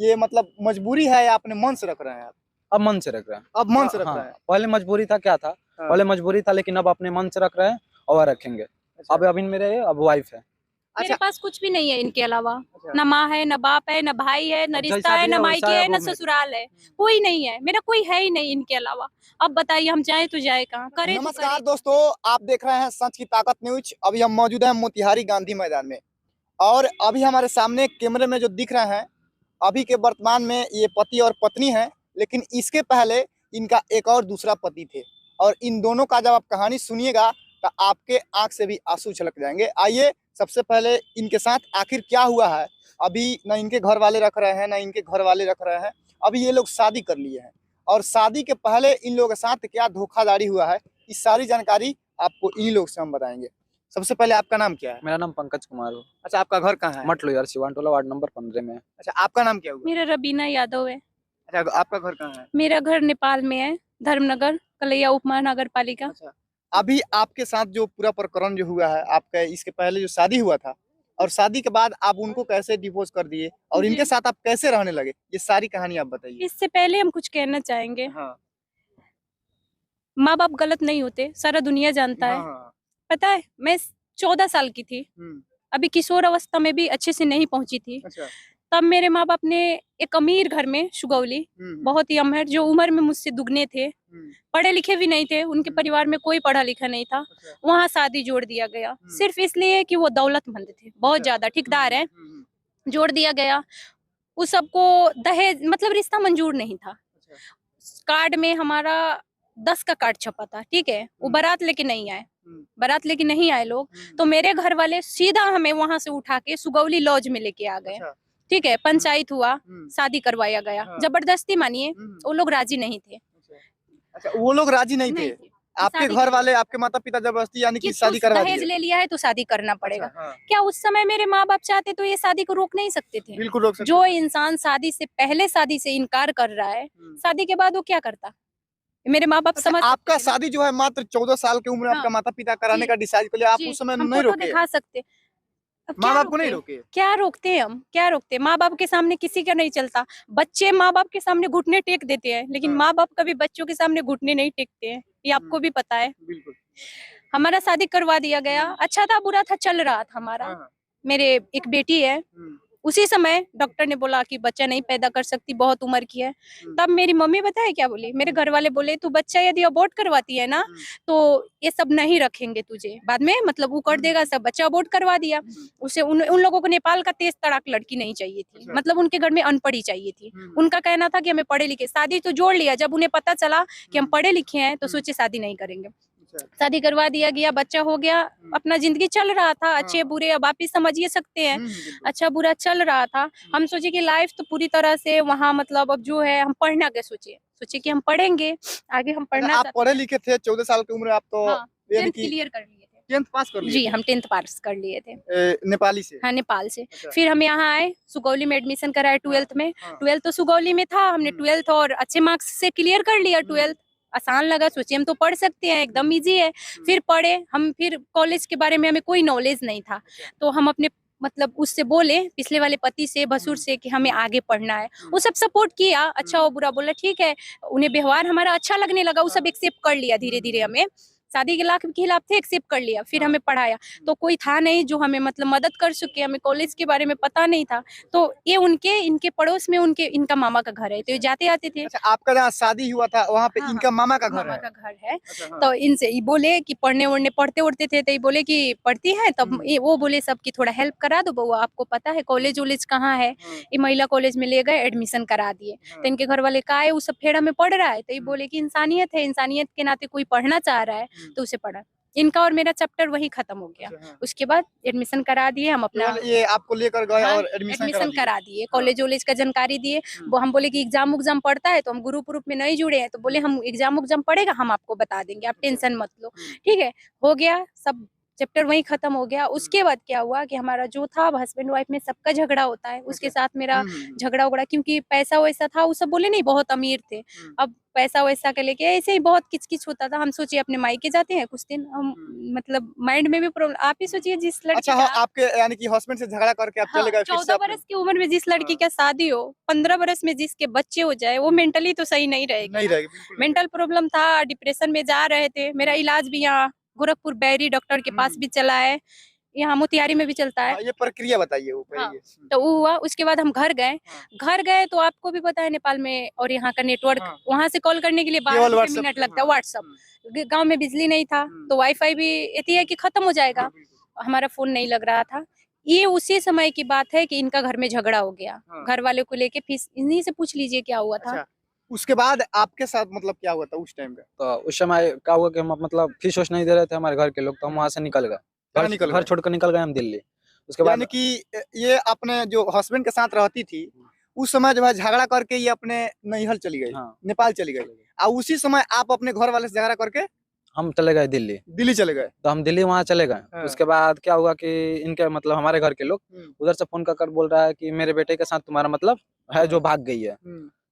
ये मतलब मजबूरी है या अपने मन से रख रहे हैं आप? अब मन से रख रहे हैं। अब मन से रख हाँ, रहे हैं। पहले मजबूरी था, क्या था, हाँ। पहले मजबूरी था, लेकिन अब अपने मन से रख रहे हैं और रखेंगे। अच्छा। अब अभी मेरे अब वाइफ है। मेरे पास कुछ भी नहीं है इनके अलावा। अच्छा। न माँ है, न बाप है, न भाई है, न रिश्ता जैसा है, भी है न वैसा मायके है है, वो न मेरे। ससुराल है। कोई नहीं है, मेरा कोई है ही नहीं इनके अलावा। अब बताइए हम जाए तो जाए कहाँ, करे तो नमस्कार करे। दोस्तों, आप देख रहे हैं सच की ताकत न्यूज। अभी हम मौजूद हैं मोतिहारी गांधी मैदान में और अभी हमारे सामने कैमरे में जो दिख रहे हैं, अभी के वर्तमान में ये पति और पत्नी हैं, लेकिन इसके पहले इनका एक और दूसरा पति थे और इन दोनों का जब आप कहानी सुनिएगा तो आपके आंख से भी आंसू छलक जाएंगे। आइए सबसे पहले इनके साथ आखिर क्या हुआ है। अभी न इनके घर वाले रख रहे हैं, न इनके घर वाले रख रहे हैं। अभी ये लोग शादी कर लिए हैं और शादी के पहले इन लोगों के साथ क्या धोखाधड़ी हुआ है, इस सारी जानकारी आपको इन्हीं लोग से हम बताएंगे। सबसे पहले आपका नाम क्या है? मेरा नाम पंकज कुमार है। अच्छा, आपका घर कहाँ है? मटलो यार, सिवान टोला, वार्ड नंबर 15 में है। अच्छा, आपका नाम क्या हुआ? मेरा रबीना यादव है। अच्छा, आपका घर कहाँ है? मेरा घर नेपाल में है, धर्मनगर, कलैया उपमा नगर पालिका। अच्छा, अभी आपके साथ जो पूरा प्रकरण जो हुआ है, आपका इसके पहले जो शादी हुआ था और शादी के बाद आप उनको कैसे डिवोर्स कर दिए और इनके साथ आप कैसे रहने लगे, ये सारी कहानी आप बताइए। इससे पहले हम कुछ कहना चाहेंगे। हाँ। माँ बाप गलत नहीं होते, सारा दुनिया जानता है। हाँ। पता है, मैं 14 साल की थी, अभी किशोर अवस्था में भी अच्छे से नहीं पहुंची थी। अच्छा। तब मेरे माँ बाप ने एक अमीर घर में, सुगौली, बहुत ही अमीर, जो उम्र में मुझसे दुगने थे, पढ़े लिखे भी नहीं थे, उनके परिवार में कोई पढ़ा लिखा नहीं था, वहाँ शादी जोड़ दिया गया सिर्फ इसलिए कि वो दौलतमंद थे, बहुत ज्यादा ठेकेदार है, जोड़ दिया गया। उस सबको दहेज मतलब रिश्ता मंजूर नहीं था। कार्ड में हमारा 10 का कार्ड छपा था, ठीक है, वो बारात लेके नहीं आए, बारात लेके नहीं आए लोग, तो मेरे घर वाले सीधा हमें वहां से उठा के सुगौली लॉज में लेके आ गए। ठीक है, पंचायत हुआ, शादी करवाया गया, जबरदस्ती मानिए, वो लोग राजी नहीं थे। अच्छा, वो लोग राजी नहीं थे। आपके घर वाले, आपके माता पिता जबरदस्ती यानी कि शादी करवा दिए? दहेज ले लिया है तो शादी करना पड़ेगा। अच्छा, हाँ। क्या उस समय मेरे माँ बाप चाहते तो ये शादी को रोक नहीं सकते थे? बिल्कुल रोक सकते। जो इंसान शादी से पहले शादी से इनकार कर रहा है, शादी के बाद वो क्या करता? मेरे माँ बाप समझ आपका शादी जो है मात्र 14 साल की उम्र में आपका माता पिता कराने का डिसाइड कर लिया, आप उस समय नहीं रोके? दिखा सकते, माँ बाप को नहीं रोके? क्या रोकते हैं हम, क्या रोकते? माँ बाप के सामने किसी का नहीं चलता। बच्चे माँ बाप के सामने घुटने टेक देते हैं, लेकिन माँ बाप कभी बच्चों के सामने घुटने नहीं टेकते हैं, ये आपको भी पता है। बिल्कुल। हमारा शादी करवा दिया गया, अच्छा था बुरा था चल रहा था हमारा। मेरे एक बेटी है, उसी समय डॉक्टर ने बोला कि बच्चा नहीं पैदा कर सकती, बहुत उम्र की है। तब मेरी मम्मी बताए क्या बोली, मेरे घर वाले बोले तू बच्चा यदि अबॉर्ट करवाती है ना तो ये सब नहीं रखेंगे तुझे बाद में, मतलब वो कर देगा सब। बच्चा अबॉर्ट करवा दिया उसे। उन लोगों को नेपाल का तेज तड़ाक लड़की नहीं चाहिए थी, मतलब उनके घर में अनपढ़ी चाहिए थी। उनका कहना था कि हमें पढ़े लिखे, शादी तो जोड़ लिया, जब उन्हें पता चला कि हम पढ़े लिखे हैं तो सोचे शादी नहीं करेंगे। शादी करवा दिया गया, बच्चा हो गया, अपना जिंदगी चल रहा था, अच्छे बुरे अब आप ही समझिए सकते हैं, अच्छा बुरा चल रहा था। हम सोचे कि लाइफ तो पूरी तरह से वहाँ, मतलब अब जो है हम पढ़ना के सोचे कि हम पढ़ेंगे आगे, हम पढ़ना। आप पढ़े लिखे थे, 14 साल की उम्र आप तो 10th क्लियर कर लिए थे। 10th पास कर लिए? जी, हम 10th पास कर लिए थे नेपाली से? हाँ, नेपाल से। फिर हम यहाँ आए, सुगौली में एडमिशन कराए 12th में। 12th तो सुगौली में था, हमने 12th और अच्छे मार्क्स से क्लियर कर लिया। 12th आसान लगा, सोचे हम तो पढ़ सकते हैं, एकदम इजी है। फिर पढ़े हम, फिर कॉलेज के बारे में हमें कोई नॉलेज नहीं था, तो हम अपने मतलब उससे बोले, पिछले वाले पति से, भसुर से, कि हमें आगे पढ़ना है। वो सब सपोर्ट किया, अच्छा और बुरा बोला, ठीक है। उन्हें व्यवहार हमारा अच्छा लगने लगा, वो सब एक्सेप्ट कर लिया धीरे धीरे। हमें शादी के लाख के खिलाफ थे, एक्सेप्ट कर लिया। फिर हमें पढ़ाया, तो कोई था नहीं जो हमें मतलब मदद कर सके, हमें कॉलेज के बारे में पता नहीं था। तो ये इनके पड़ोस में इनका मामा का घर है, तो ये जाते आते थे। अच्छा, आपका जहाँ शादी हुआ था वहाँ पे इनका मामा का घर है? तो इनसे ये बोले कि पढ़ते उड़ते थे, तो ये बोले कि पढ़ती है, तब वो बोले सब की थोड़ा हेल्प करा दो बउआ, आपको पता है कॉलेज वॉलेज कहाँ है। ये महिला कॉलेज में ले गए, एडमिशन करा दिए। तो इनके घर वाले का है वो सब फेड़ा में पढ़ रहा है, तो ये बोले कि इंसानियत है, इंसानियत के नाते कोई पढ़ना चाह रहा है तो उसे पढ़ा। इनका और मेरा चैप्टर वही खत्म हो गया। उसके बाद एडमिशन करा दिए हम अपना, ये आपको लेकर गए और एडमिशन करा दिए, कॉलेज वॉलेज का जानकारी दिए। वो हम बोले कि एग्जाम उग्जाम पढ़ता है, तो हम ग्रुप ग्रुप में नहीं जुड़े हैं, तो बोले हम एग्जाम उग्जाम पढ़ेगा हम आपको बता देंगे, आप टेंशन मत लो। ठीक है, हो गया सब चैप्टर वहीं खत्म हो गया। उसके बाद क्या हुआ कि हमारा जो था हस्बैंड वाइफ में सबका झगड़ा होता है, उसके साथ मेरा झगड़ा उगड़ा, क्योंकि पैसा वैसा था, वो सब बोले नहीं बहुत अमीर थे। अब पैसा वैसा के लेके ऐसे ही बहुत किचकिच होता था। हम सोचिए अपने मायके जाते हैं कुछ दिन, हम मतलब माइंड में भी प्रॉब्लम। आप ही सोचिए जिस लड़की अच्छा का आपके यानी कि हस्बैंड से झगड़ा करके आप चले गए फिर से 14 बरस की उम्र में जिस लड़की का शादी हो, 15 बरस में जिसके बच्चे हो जाए, वो मेंटली तो सही नहीं रहेगी। नहीं रहेगी, बिल्कुल नहीं मेंटल प्रॉब्लम था, डिप्रेशन में जा रहे थे। मेरा इलाज भी यहाँ गोरखपुर बैरी डॉक्टर के पास भी चला है, यहाँ मोतिहारी में भी चलता है। हाँ, ये प्रक्रिया बताइए वो हाँ, पहले। तो वो हुआ। उसके बाद हम घर गए। घर गए तो आपको भी पता है नेपाल में और यहाँ का नेटवर्क, हाँ। वहां से कॉल करने के लिए 12 केवल रुपए व्हाट्सएप, मिनट लगता है। हाँ, व्हाट्सअप गांव में बिजली नहीं था, तो वाईफाई भी इतनी है कि खत्म हो जाएगा। हमारा फोन नहीं लग रहा था। ये उसी समय की बात है कि इनका घर में झगड़ा हो गया, घर वाले को लेके। फिर इन्हीं से पूछ लीजिए क्या हुआ था। अच्छा, उसके बाद आपके साथ मतलब क्या हुआ था उस टाइम पे? तो उस समय क्या हुआ कि हम मतलब फीस वोस नहीं दे रहे थे हमारे घर के लोग, तो हम वहाँ से निकल गए। कहाँ निकल घर गए? छोड़कर निकल गए हम दिल्ली। उसके यानी बाद कि ये अपने जो हस्बैंड के साथ रहती थी उस समय जो है झगड़ा करके ये अपने नैहर चली गई, हाँ, नेपाल चली गई, और उसी समय आप अपने घर वाले से झगड़ा करके हम चले गए दिल्ली। दिल्ली चले गए। तो हम दिल्ली वहाँ चले गए। हाँ। उसके बाद क्या हुआ कि इनके मतलब हमारे घर के लोग उधर से फोन कर बोल रहा है कि मेरे बेटे के साथ तुम्हारा मतलब है जो भाग गई है।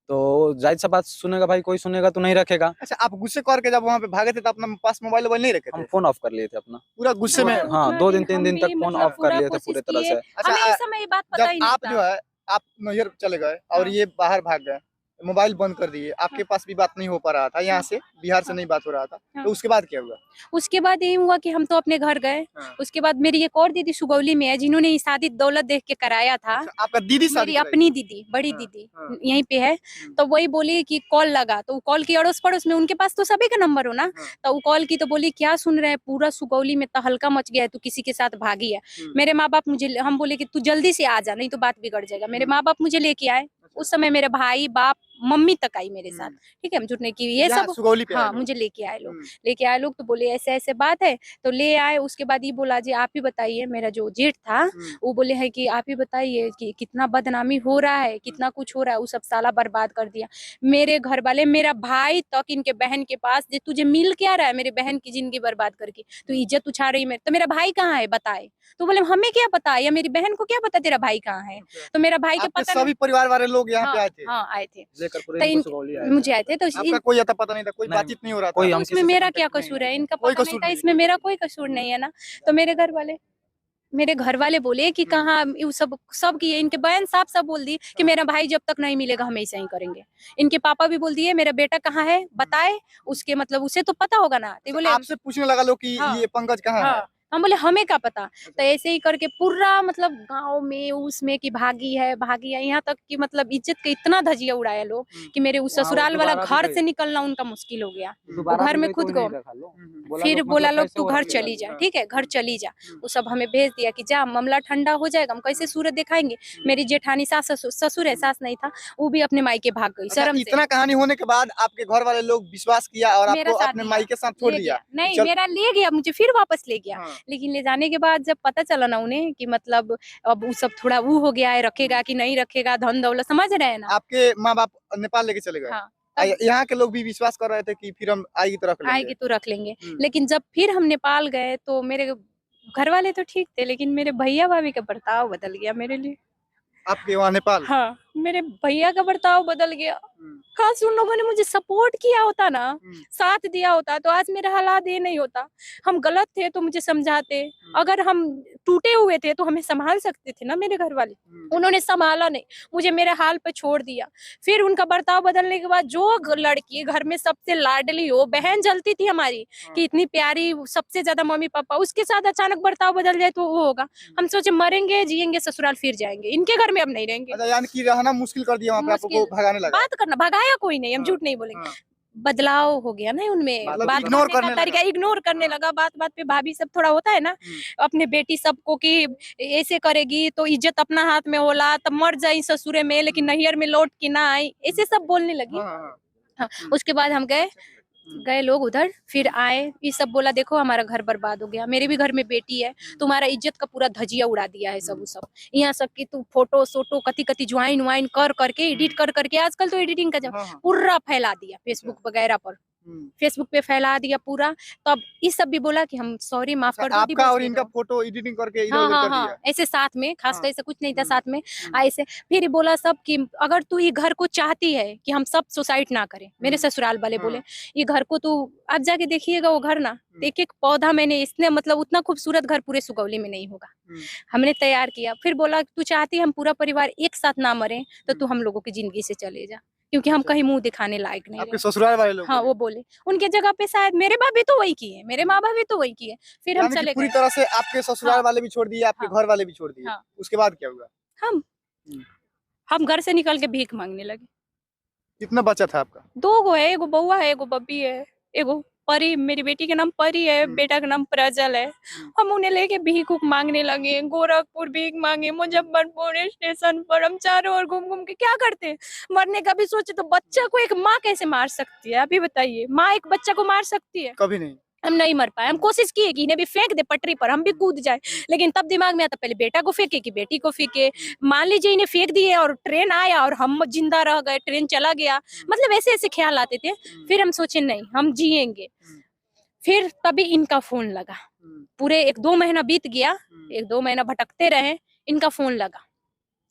तो जाहिर सा बात सुनेगा भाई, कोई सुनेगा तो नहीं रखेगा। अच्छा, आप गुस्से करके जब वहाँ पे भागे थे तो अपना पास मोबाइल नहीं रखे हम थे? फोन ऑफ कर लिए थे अपना पूरा गुस्से में? हाँ, 2 दिन 3 दिन तक फोन मतलब ऑफ कर लिए थे पूरे तरह से। अच्छा, हमें इस समय ये बात पता ही जब नहीं आप था। जो है आप नैहर चले गए और हाँ। ये बाहर भाग गए, मोबाइल बंद कर दिए, आपके पास भी बात नहीं हो पा रहा था, यहाँ से बिहार से नहीं बात हो रहा था, तो उसके बाद क्या हुआ? उसके बाद यही हुआ कि हम तो अपने घर गए। उसके बाद मेरी एक और दीदी सुगौली में है, जिन्होंने ये शादी दौलत देख के कराया था। अच्छा, आपका दीदी शादी मेरी कराई अपनी थी? दीदी, बड़ी हाँ, दीदी हाँ। यहीं पे है। तो वही बोली कि कॉल लगा, तो कॉल की अड़ोस पड़ोस में, उनके पास तो सभी का नंबर हो ना। तो वो कॉल की तो बोली क्या सुन रहे हैं, पूरा सुगौली में तहलका मच गया है, तू किसी के साथ भागी है। मेरे माँ बाप मुझे, हम बोले कि तू जल्दी से आ जा, नहीं तो बात बिगड़ जाएगा। मेरे माँ बाप मुझे लेके आए। उस समय मेरे भाई बाप मम्मी तक आई मेरे साथ, ठीक है, हम झूठ नहीं की ये यहाँ सब। सुगौली पे आए हाँ, लोग? मुझे लेके आए लोग, तो बोले ऐसे ऐसे बात है, तो ले आए। उसके बाद ये बोला जी आप ही बताइए, मेरा जो जेठ था वो बोले है कि आप ही बताइए कि कितना बदनामी हो रहा है, कितना कुछ हो रहा है। वो सब साला बर्बाद कर दिया मेरे घर वाले, मेरा भाई तक इनके बहन के पास, जे तुझे मिल क्या रहा है मेरे बहन की जिंदगी बर्बाद करके, तो इज्जत उछा रही मेरे। तो मेरा भाई कहाँ है बताए, तो बोले हमें क्या पता, या मेरी बहन को क्या पता तेरा भाई कहाँ है। तो मेरा भाई के आपके पता सभी परिवार वाले लोग यहाँ पे आए थे? हाँ आए थे, लेकर पूरे तो इनको सुगौली आए थे। मुझे आए थे। तो आपका कोई अता पता नहीं था, कोई नहीं, बातचीत नहीं हो रहा था? कोई हम उसमें किसी से मेरा क्या कांटेक्ट नहीं कसूर है, इनका कोई पता नहीं कसूर था, नहीं। इसमें मेरा कोई कसूर नहीं है ना। तो मेरे घर वाले बोले कि कहाँ ये सब किए, इनके बहन साफ साफ बोल दी कि मेरा भाई जब तक नहीं मिलेगा हम ऐसा ही करेंगे। इनके पापा भी बोल दिए मेरा बेटा कहाँ है बताए, उसके मतलब उसे तो पता होगा ना। तो बोले आपसे पूछने लगा लोग कि हाँ, ये पंकज कहाँ है? हाँ, हम बोले हमें क्या पता। तो ऐसे ही करके पूरा मतलब गांव में उसमें कि भागी है, यहाँ तक कि मतलब इज्जत का इतना धजिया उड़ाया लोग कि मेरे उस ससुराल वाला घर से निकलना उनका मुश्किल हो गया। वो घर में खुद को फिर बोला लोग तू घर चली जा, ठीक है घर चली जा। वो सब हमें भेज दिया कि जा मामला ठंडा हो जाएगा, हम कैसे सूरत दिखाएंगे। मेरी जेठानी सास ससुर है, सास नहीं था, वो भी अपने मायके भाग गई अच्छा, शर्म से। इतना कहानी होने के बाद आपके घर वाले लोग विश्वास किया और मेरा आपको साथ अपने दिया, माई के साथ छोड़ ले दिया? गया। नहीं चल- मेरा ले गया, मुझे फिर वापस ले गया। हाँ। लेकिन ले जाने के बाद जब पता चला ना उन्हें कि मतलब अब वो सब थोड़ा वो हो गया है, रखेगा कि नहीं रखेगा, धन दौलत समझ रहे हैं ना। आपके माँ बाप नेपाल लेके चले गए? हाँ, यहाँ के लोग भी विश्वास कर रहे थे कि फिर हम आएगी तो रख लेंगे। आएगी तो रख लेंगे। लेकिन जब फिर हम नेपाल गए तो मेरे घर वाले तो ठीक थे, लेकिन मेरे भैया भाभी का बर्ताव बदल गया मेरे लिए। आपके वहाँ नेपाल? हाँ, मेरे भैया का बर्ताव बदल गया। काश उन लोगों ने मुझे सपोर्ट किया होता ना, साथ दिया होता, तो आज मेरा हालात ये नहीं होता। हम गलत थे तो मुझे समझाते, अगर हम टूटे हुए थे तो हमें संभाल सकते थे ना मेरे घर वाले। उन्होंने संभाला नहीं, मुझे मेरे हाल पे छोड़ दिया। फिर उनका बर्ताव बदलने के बाद जो लड़की घर में सबसे लाडली हो, बहन जलती थी हमारी कि इतनी प्यारी, सबसे ज्यादा मम्मी पापा, उसके साथ अचानक बर्ताव बदल जाए तो वो होगा। हम सोचे मरेंगे जिएंगे ससुराल फिर जाएंगे, इनके घर में अब नहीं रहेंगे। अच्छा, यानी कि रहना मुश्किल कर दिया वहाँ पे, आपको भगाने लगा? बात करना, भगाया कोई नहीं, हम झूठ नहीं बोलेंगे। बदलाव हो गया ना उनमें, मतलब बात इग्नोर करने का करने तरीका इग्नोर करने लगा। बात बात पे भाभी सब थोड़ा होता है ना, अपने बेटी सबको कि ऐसे करेगी तो इज्जत अपना हाथ में होला, तब मर जाई ससुरे में लेकिन नैहर में लौट के ना आई, ऐसे सब बोलने लगी। हाँ, उसके बाद हम गए लोग उधर, फिर आए, ये सब बोला देखो हमारा घर बर्बाद हो गया, मेरे भी घर में बेटी है, तुम्हारा इज्जत का पूरा धजिया उड़ा दिया है सब यहाँ सब की तू फोटो सोटो कति कति ज्वाइन वाइन कर करके एडिट कर करके, आजकल तो एडिटिंग का पूरा फैला दिया फेसबुक वगैरह पर। फेसबुक पे फैला दिया पूरा। तो अब इस सब भी बोला कि हम सॉरी, माफ कर दो, आपका डिवोर्स और दे इनका दो। फोटो एडिटिंग करके इधर हाँ उधर हाँ कर हाँ, दिया। ऐसे साथ में, खास हाँ। तो ऐसे कुछ नहीं था हम्म, साथ में। ऐसे फिर ये बोला सब कि अगर तू ये घर को चाहती है कि हम सब सुसाइड ना करें, मेरे ससुराल वाले हाँ। बोले ये घर को तू आप जाके देखिएगा वो घर ना, एक एक पौधा मैंने इसने मतलब उतना खूबसूरत घर पूरे सुगौली में नहीं होगा, हमने तैयार किया। फिर बोला तू चाहती है हम पूरा परिवार एक साथ ना मरे तो तू हम लोगों की जिंदगी से चले जा, क्योंकि हम अच्छा। कहीं मुंह दिखाने लायक नहीं आपके रहे। ससुराल वाले लोग हाँ बोले? वो बोले उनके जगह पे शायद मेरे बाप भी तो वही किए, मेरे माँ बाप भी तो वही किए। फिर हम यानी कि चले पूरी गए। तरह से आपके ससुराल हाँ। वाले भी छोड़ दिए, आपके हाँ। घर वाले भी छोड़ दिए। हाँ। उसके बाद क्या हुआ? हम हम्म। हम घर से निकल के भीख मांगने लगे। कितना बच्चा था आपका? 2 गो है, एगो बउआ है, एगो बब्बी है, एगो परी, मेरी बेटी का नाम परी है, बेटा का नाम प्रजल है। हम उन्हें लेके भीख उख मांगने लगे, गोरखपुर भीख मांगे, मुजफ्फरपुर स्टेशन पर, हम चारों ओर घूम घूम के क्या करते। मरने का भी सोचे तो बच्चा को एक माँ कैसे मार सकती है, अभी बताइए, माँ एक बच्चा को मार सकती है? कभी नहीं। हम नहीं मर पाए। हम कोशिश किए कि इन्हें भी फेंक दे पटरी पर, हम भी कूद जाए, लेकिन तब दिमाग में आता पहले बेटा को फेंके कि बेटी को फेंके। मान लीजिए इन्हें फेंक दिए और ट्रेन आया और हम जिंदा रह गए, ट्रेन चला गया, मतलब ऐसे ऐसे ख्याल आते थे। फिर हम सोचे नहीं, हम जिएंगे। फिर तभी इनका फोन लगा, पूरे 1-2 महीना बीत गया, 1-2 महीना भटकते रहे, इनका फोन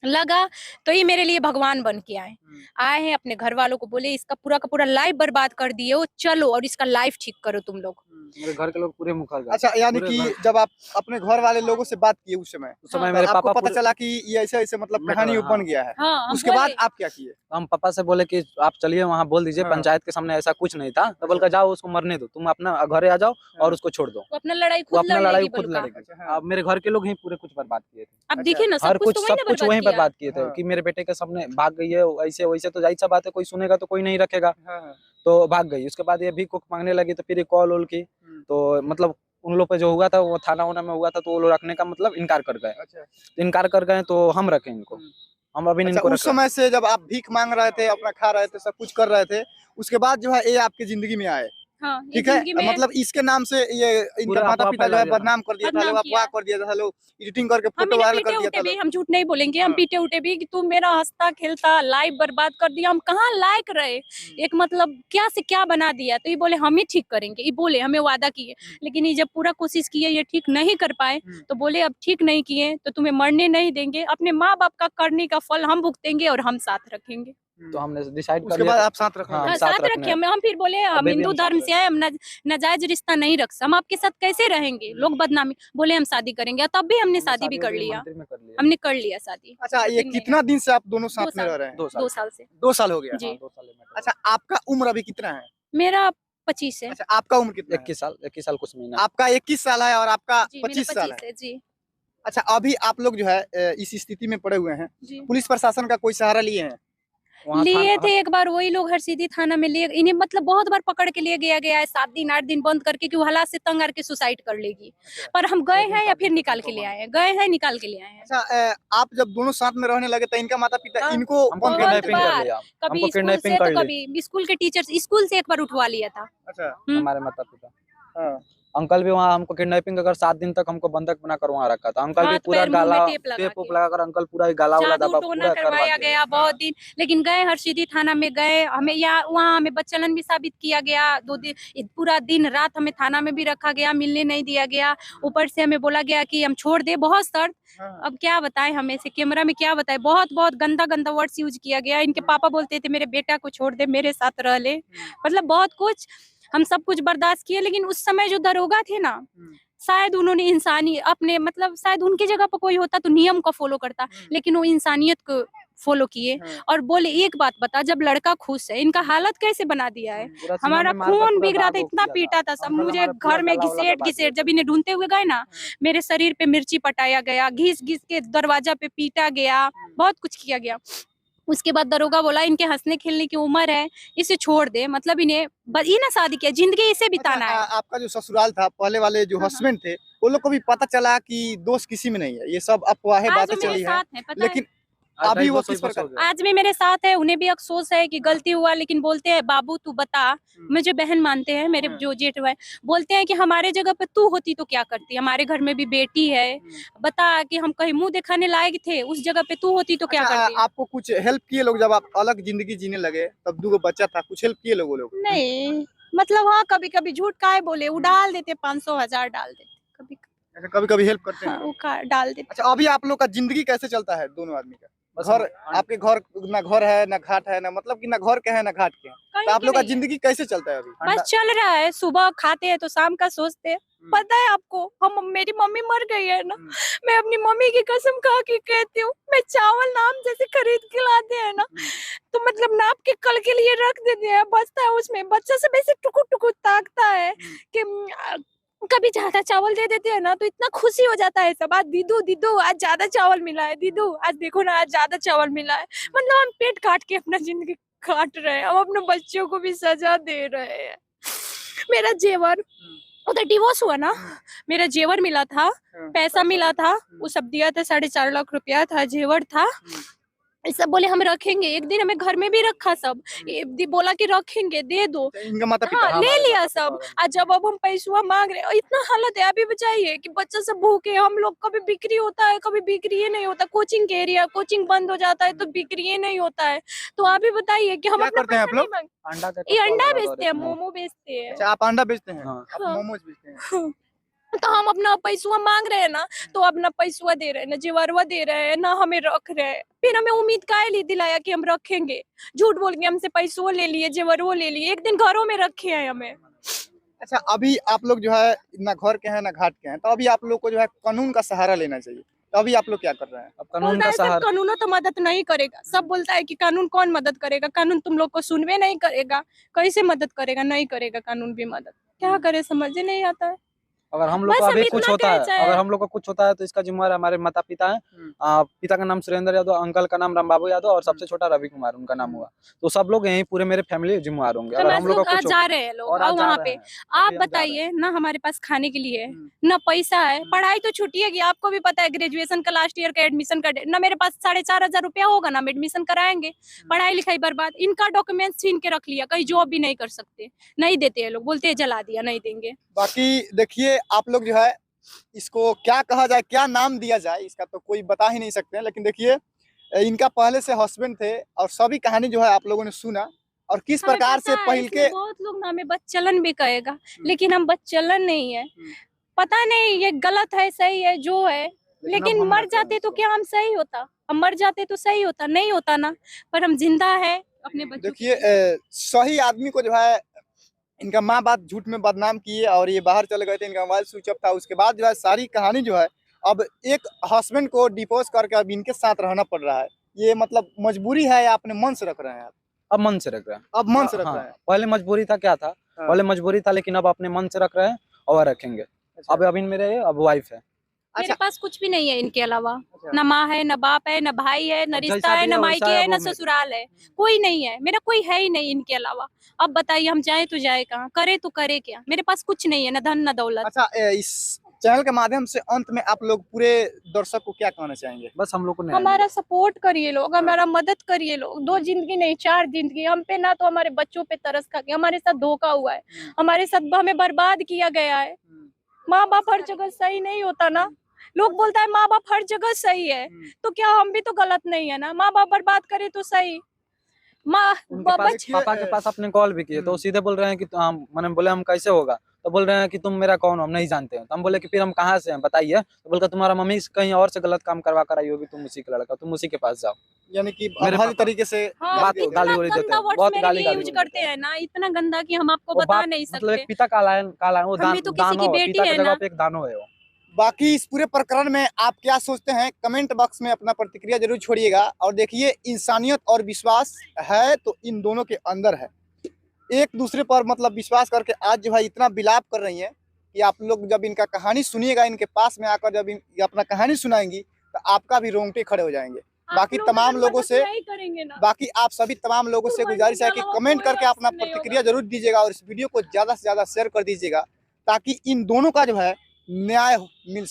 लगा तो ये मेरे लिए भगवान बन के आए हैं। अपने घर वालों को बोले इसका पूरा का पूरा लाइफ बर्बाद कर दिए हो, चलो और इसका लाइफ ठीक करो तुम लोग। मेरे घर के लोग पूरे मुखर गए। अच्छा, यानी पूरे कि घर- जब आप अपने घर वाले लोगों से बात किए उस समय समय तो मेरे आपको पापा पता पूरे चला कि ये ऐसे ऐसे मतलब मैटर कहानी है, बन गया है। हाँ, हम उसके बाद बोले। आप क्या किए? हम पापा से बोले कि आप चलिए वहाँ बोल दीजिए हाँ। पंचायत के सामने ऐसा कुछ नहीं था, तो बोल कर जाओ उसको मरने दो, तुम अपना घरे आ जाओ और उसको छोड़ दो, वो अपना लड़ाई वो खुद अपना लड़ लड़ाई लेगी खुद बलका। लड़ेगी। अच्छा, हाँ। अब मेरे घर के लोग ही पूरे कुछ बर्बाद किए थे, अब देखिए ना, हर सब कुछ तो सब कुछ वहीं किया। बर्बाद किए थे हाँ। कि मेरे बेटे के सामने भाग गई है, ऐसे वैसे तो जाहिर सा बात है, कोई सुनेगा तो कोई नहीं रखेगा, हाँ, हाँ। तो भाग गई। उसके बाद ये भीख मांगने लगी, तो फिर ये कॉल वॉल की, तो मतलब उन लोग पे जो हुआ था वो थाना वाना में हुआ था, तो वो लोग रखने का मतलब इनकार कर गए। अच्छा। इनकार कर गए तो हम रखें इनको, हम अभी अच्छा, इनको उस रख रहे हैं। समय से जब आप भीख मांग रहे थे, अपना खा रहे थे, सब कुछ कर रहे थे, उसके बाद जो है ये आपकी जिंदगी में आए, हाँ, ये ठीक है? जिंदगी में मतलब इसके नाम से ये इनका पूरा माता अफवाह पिता जो फैला है दिया था। बदनाम कर दिया था, बदनाम लोग किया। अफवाह कर दिया था, लोग एडिटिंग करके हम फोटो इन्हें वायरल पीटे कर दिया उठे था भी, लोग। हम झूठ नहीं बोलेंगे, हम हाँ। पीटे उठे भी कि तू मेरा हंसता खेलता लाइफ बर्बाद कर दिया, हम कहाँ लायक रहे, एक मतलब क्या से क्या बना दिया। तो ये बोले हम ही ठीक करेंगे, ये बोले हमें वादा किए, लेकिन ये जब पूरा कोशिश किए ये ठीक नहीं कर पाए, तो बोले अब ठीक नहीं किए तो तुम्हें मरने नहीं देंगे, अपने माँ बाप का करने का फल हम भुगतेंगे और हम साथ रखेंगे। तो हमने डिसाइड कर उसके लिया बाद था- आप साथ रखने हाँ, लगे। हम साथ रखने रखे हम फिर बोले हम अभी भी हिंदू हम साथ धर्म से रहते है, हम नाजायज रिश्ता नहीं रख, हम आपके साथ कैसे रहेंगे, लोग बदनामी, बोले हम शादी करेंगे, तब भी हमने शादी भी कर लिया, मंदिर में कर लिया। हमने कर लिया शादी। अच्छा, ये लेकिन नहीं, कितना दिन से आप दोनों 2 साथ में साल, रह रहे हैं? 2 2 साल से। 2 साल हो गया। जी। 2 साल में। अच्छा, आपका उम्र अभी कितना है? मेरा 25 है। अच्छा, आपका उम्र कितना है? 21 साल कुछ महीना। आपका 21 साल है और आपका जी, मेरा 25 साल है। 25 है जी। अच्छा, अभी आप लोग जो है इस स्थिति में पड़े हुए हैं, जी। पुलिस प्रशासन का कोई सहारा लिए हैं? वहाँ लिए थाना- थे एक बार, वही लोग हरसिद्धि थाना में लिए, इन्हें मतलब बहुत बार पकड़ के लिए गया है, 7 दिन 8 दिन बंद करके कि वो हालात से तंग आके सुसाइड कर लेगी, पर हम गए हैं या फिर निकाल के ले आए हैं, गए हैं निकाल के ले आए हैं। अच्छा, आप जब दोनों साथ में रहने लगे तो इनका माता पिता हाँ, इनको हमको कौन बहुत कहने किडनैपिंग बार, कर लिया, कभी हमको स्कूल किडनैपिंग से कर तो ली। कभी स्कूल के टीचर्स, स्कूल से एक बार उठवा लिया था। अच्छा, हमारे माता पिता हाँ। अंकल भी वहाँ हमको किडनैपिंग कर 7 दिन तक हमको बंधक बनाकर वहाँ रखा था। अंकल भी हाथ पूरा पैर मुंह में गाला टेप लगा टेप के, लगाकर अंकल पूरा गाला वाला जादू दबा टोना पूरा करवा करवाया दिया। गया बहुत दिन, लेकिन गए हरसिद्धि थाना में गए, हमें या वहाँ हमें बच्चलन भी साबित किया गया, 2 दिन पूरा दिन रात हमें थाना में भी रखा गया, मिलने नहीं दिया गया, ऊपर से हमें बोला गया कि हम छोड़ दे, बहुत शर्त। हाँ। अब क्या बताएं, हमें से कैमरा में क्या बताएं, बहुत बहुत गंदा गंदा वर्ड्स यूज किया गया। इनके पापा बोलते थे मेरे बेटा को छोड़ दे, मेरे साथ रह ले, मतलब बहुत कुछ, हम सब कुछ बर्दाश्त किए। लेकिन उस समय जो दरोगा थे ना, शायद उन्होंने इंसानी अपने मतलब शायद उनकी जगह पर कोई होता तो नियम को फॉलो करता, लेकिन वो इंसानियत को फॉलो किए और बोले एक बात बता, जब लड़का खुश है, इनका हालत कैसे बना दिया है, पूरा सीना हमारा में मार कर खून पूरा बिग रहा था, दाग इतना किया पीटा था सब, अंकल मुझे हमारा पूरा घर में गला वाला घिसेट दबा घिसेट, दिया जब इन्हें ढूंढते हुए गए ना, मेरे शरीर पे मिर्ची पटाया गया, घिस घिस के दरवाजा पे पीटा गया, बहुत कुछ किया गया। उसके बाद दरोगा बोला इनके हंसने खेलने की उम्र है, इसे छोड़ दे, मतलब इन्हें ये ना शादी किया, जिंदगी इसे बिताना अच्छा, है। आपका जो ससुराल था पहले वाले जो हाँ, हस्बैंड थे, वो लोग को भी पता चला कि दोष किसी में नहीं है, ये सब अफवाहें आज बातें वो मेरे चली है, साथ है, पता है, लेकिन आज अभी वो 250 किस प्रकार? हो गया। आज भी मेरे साथ है, उन्हें भी अफसोस है कि गलती हुआ, लेकिन बोलते हैं बाबू तू बता, मुझे बहन मानते हैं, मेरे जो जेठ है, बोलते हैं कि हमारे जगह पे तू होती तो क्या करती, हमारे घर में भी बेटी है, बता कि हम कहीं मुंह दिखाने लायक थे, उस जगह पे तू होती तो क्या अच्छा, करती। आपको कुछ हेल्प किए लोग जब आप अलग जिंदगी जीने लगे, तब 2 बच्चा था, कुछ हेल्प किए लोग वो लोग? नहीं, मतलब हाँ, कभी कभी झूठ काहे बोले, वो डाल देते 500,000 डाल देते कभी अच्छा, कभी कभी हेल्प करते हाँ, हैं। वो डाल देते। अच्छा, अभी आप लोग का जिंदगी कैसे चलता है दोनों आदमी का? बस घर, हम- आपके घर ना घर है ना घाट है, ना मतलब कि ना घर के है ना घाट के हैं, तो कहीं आप के लोग का नहीं है। जिंदगी कैसे चलता है अभी? बस चल रहा है, सुबह खाते हैं तो शाम का सोचते हैं। पता है आपको, हम मेरी मम्मी मर गई है ना, मैं अपनी मम्मी की कसम खा के कहती हूँ, मैं चावल नाम जैसे खरीद के लाते हैं ना, तो मतलब नाप के कल के लिए रख देते हैं, बचता है उसमें, बच्चा सब ऐसे टुकुर टुकुर ताकता है कि कभी ज्यादा चावल दे देते हैं ना तो इतना खुशी हो जाता है सब, आज दीदू दीदू आज ज्यादा चावल मिला है, दीदू आज देखो ना आज ज्यादा चावल मिला है। मतलब हम पेट काट के अपना जिंदगी काट रहे हैं, हम अपने बच्चों को भी सजा दे रहे हैं। मेरा जेवर उधर डिवोर्स हुआ ना, मेरा जेवर मिला था, पैसा मिला था, वो सब दिया था, 4.5 लाख रुपया था, जेवर था, सब बोले हम रखेंगे, एक दिन हमें घर में भी रखा सब, बोला कि रखेंगे दे दो, इनका माता पिता? हाँ ले लिया सब। आज जब अब हम पैसा मांग रहे हैं, इतना हालत है अभी बताइए कि बच्चा सब भूखे, हम लोग कभी बिक्री होता है कभी बिक्री ही नहीं होता, कोचिंग के एरिया कोचिंग बंद हो जाता है तो बिक्री ही नहीं होता है, तो आप ही बताइए कि हम क्या अपना करते हैं आप पैसा लोग? नहीं मांग, अंडा का ये स्टॉल अंडा लगा दो बेचते हैं, और इसमें- मोमो बेचते हैं। अच्छा, आप अंडा बेचते हैं, हाँ। आप हाँ। मोमोज बेचते हैं। तो हम अपना पैसा मांग रहे हैं ना, तो अपना पैसा दे रहे हैं ना, जेवरवा दे रहे हैं ना, हमें रख रहे हैं, फिर हमें उम्मीद काहे ली दिलाया कि हम रखेंगे, झूठ बोल के हमसे पैसा ले लिए, जेवरवा ले लिए, एक दिन घरों में रखे हैं हमें। अच्छा, अभी आप लोग जो है ना घर के हैं ना घाट के हैं, तो अभी आप लोग को जो है कानून का सहारा लेना चाहिए, तो अभी आप लोग क्या कर रहे हैं? अब कानून बोलता का है सब सहारा कानूनों तो मदद नहीं करेगा, सब बोलता है कि कानून कौन मदद करेगा, कानून तुम लोग को सुनवे नहीं करेगा, कैसे मदद करेगा, नहीं करेगा कानून भी मदद, क्या करे समझ ही नहीं आता है। अगर हम लोग बस को अभी हम कुछ इतना होता कह है, चाहे- अगर हम लोग को कुछ होता है तो इसका जिम्मेवार हमारे माता पिता हैं। पिता का नाम सुरेंद्र यादव, अंकल का नाम रामबाबू यादव और सबसे छोटा रवि कुमार उनका नाम हुआ, तो सब लोग यहीं पूरे मेरे फैमिली जिम्मेवार होंगे अगर हम लोग का आज कुछ जा रहे हैं लोग और और आज जा वहाँ रहे पे हैं, आप अभी हम जा रहे बताइए ना, हमारे पास खाने के लिए ना पैसा है, पढ़ाई तो छुट्टी है कि आपको भी पता है, ग्रेजुएशन का लास्ट ईयर का एडमिशन का ना मेरे पास 4,500 रुपया होगा ना, हम एडमिशन कराएंगे, पढ़ाई लिखाई बर्बाद, इनका डॉक्यूमेंट छीन के रख लिया, कहीं जॉब भी नहीं कर सकते, नहीं देते हैं लोग, बोलते हैं जला दिया, नहीं देंगे। बाकी देखिए, आप लोग जो है इसको क्या कहा जाए, क्या नाम दिया जाए, इसका तो कोई बता ही नहीं सकते हैं, लेकिन देखिए इनका पहले से हस्बैंड थे और सभी कहानी जो है आप लोगों ने सुना, और किस हमें प्रकार पता से है, पहल इसमें के बहुत लोग ना हमें बच्चलन भी कहेगा, लेकिन हम बच्चलन नहीं है, पता नहीं ये गलत है सही है जो है, लेकिन मर जाते तो क्या हम सही होता, हम मर जाते तो सही होता, नहीं होता ना, पर हम जिंदा है अपने बच्चों देखिए सही आदमी को जो है इनका माँ बाप झूठ में बदनाम किए और ये बाहर चले गए थे, इनका मोबाइल स्विच ऑफ था, उसके बाद जो है सारी कहानी जो है अब एक हस्बैंड को डिवोर्स करके अब इनके साथ रहना पड़ रहा है, ये मतलब मजबूरी है या अपने मन से रख रहे हैं आप? अब मन से रख रहे हैं, अब मन से रख हाँ, रहे हैं। पहले मजबूरी था, क्या था, हाँ। पहले मजबूरी था, लेकिन अब अपने मन से रख रहे हैं और रखेंगे। अच्छा। अब अभी मेरे अब वाइफ है। मेरे पास कुछ भी नहीं है इनके अलावा, अच्छा। न माँ है, न बाप है, न भाई है, न अब रिश्ता जैसा है, भी न है मायके वैसा है है, न वो मेरे। ससुराल है, कोई नहीं है, मेरा कोई है ही नहीं इनके अलावा। अब बताइए हम जाए तो जाए कहाँ, करे तो करे क्या, मेरे पास कुछ नहीं है, न धन न दौलत। अच्छा, इस चैनल के माध्यम से अंत में आप लोग पूरे दर्शक को क्या कहना चाहेंगे? बस हम लोग को न्याय हमारा सपोर्ट करिए लोग, हाँ। हमारा मदद करिए लोग, 2 जिंदगी नहीं 4 जिंदगी, हम पे ना तो हमारे बच्चों पे तरस खा के, हमारे साथ धोखा हुआ है, हमारे साथ हमें बर्बाद किया गया है। माँ बाप हर जगह सही नहीं होता ना, लोग बोलता है माँ बाप हर जगह सही है, तो क्या हम भी तो गलत नहीं है ना, माँ बाप बर्बाद करे तो सही। माँ उनके पास बच पापा के पास अपने कॉल भी किए तो वो सीधे बोल रहे हैं कि मैंने बोले हम कैसे होगा, तो बोल रहे हैं कि तुम मेरा कौन हो, हम नहीं जानते हैं, तो हम बोले कि फिर हम कहाँ से हैं बताइए, तो बोल तुम्हारा मम्मी कहीं और से गलत काम करवा कर आई होगी, तुम उसी का लड़का, तुम उसी के पास जाओ। यानी कि मेरे हर पापा। तरीके से हाँ, बात इतना गाली वाली देते गंदा हैं, वर्ड्स बहुत मेरे गाली लिए गाली यूज देते करते हैं ना, इतना गंदा कि हम आपको वो बता बाप नहीं मतलब एक सकते। पिता काला है वो हम भी तो किसी की दानो है, बेटी पिता है की जगह ना। पे एक दानो है वो। बाकी इस पूरे प्रकरण में आप क्या सोचते हैं, कमेंट बॉक्स में अपना प्रतिक्रिया जरूर छोड़िएगा। और देखिए, इंसानियत और विश्वास है तो इन दोनों के अंदर है, एक दूसरे पर मतलब विश्वास करके आज जो है इतना विलाप कर रही हैं कि आप लोग जब इनका कहानी सुनिएगा, इनके पास में आकर जब ये अपना कहानी सुनाएंगी तो आपका भी रोंगटे खड़े हो जाएंगे। बाकी तमाम लोगों से बाकी आप सभी तमाम लोगों से गुजारिश है कि कमेंट करके अपना प्रतिक्रिया जरूर दीजिएगा और इस वीडियो को ज़्यादा से ज़्यादा शेयर कर दीजिएगा, ताकि इन दोनों का जो है न्याय मिल सके।